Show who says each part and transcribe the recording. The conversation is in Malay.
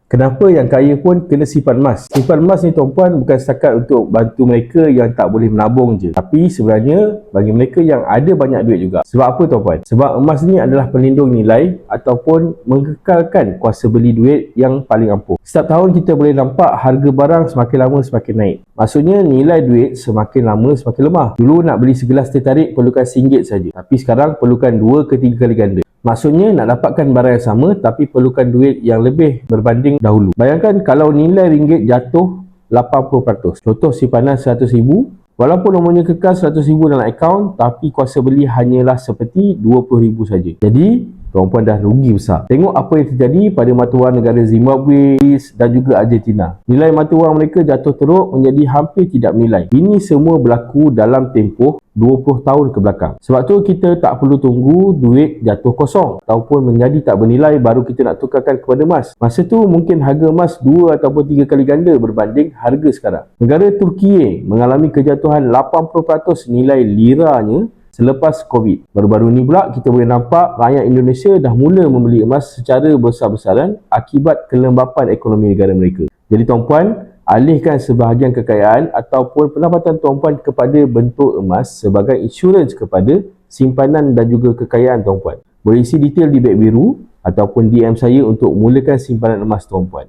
Speaker 1: Kenapa yang kaya pun kena simpan emas? Simpan emas ni tuan-puan bukan setakat untuk bantu mereka yang tak boleh menabung je. Tapi sebenarnya bagi mereka yang ada banyak duit juga. Sebab apa tuan-puan? Sebab emas ni adalah pelindung nilai ataupun mengekalkan kuasa beli duit yang paling ampuh. Setiap tahun kita boleh nampak harga barang semakin lama semakin naik. Maksudnya nilai duit semakin lama semakin lemah. Dulu nak beli segelas teh tarik perlukan RM1 saja. Tapi sekarang perlukan 2 ke 3 kali ganda. Maksudnya nak dapatkan barang yang sama tapi perlukan duit yang lebih berbanding dahulu. Bayangkan kalau nilai ringgit jatuh 80%. Contoh simpanan RM100,000, walaupun nomornya kekal RM100,000 dalam akaun, tapi kuasa beli hanyalah seperti RM20,000 saja. Jadi tuan-puan dah rugi besar. Tengok apa yang terjadi pada mata wang negara Zimbabwe dan juga Argentina. Nilai mata wang mereka jatuh teruk menjadi hampir tidak bernilai. Ini semua berlaku dalam tempoh 20 tahun ke belakang. Sebab tu kita tak perlu tunggu duit jatuh kosong ataupun menjadi tak bernilai baru kita nak tukarkan kepada emas. Masa tu mungkin harga emas 2 ataupun 3 kali ganda berbanding harga sekarang. Negara Turki mengalami kejatuhan 80% nilai liranya selepas COVID. Baru-baru ni pula kita boleh nampak rakyat Indonesia dah mula membeli emas secara besar-besaran akibat kelembapan ekonomi negara mereka. Jadi tuan-puan, alihkan sebahagian kekayaan ataupun pendapatan tuan-puan kepada bentuk emas sebagai insurans kepada simpanan dan juga kekayaan tuan-puan. Boleh isi detail di beg biru ataupun DM saya untuk mulakan simpanan emas tuan-puan.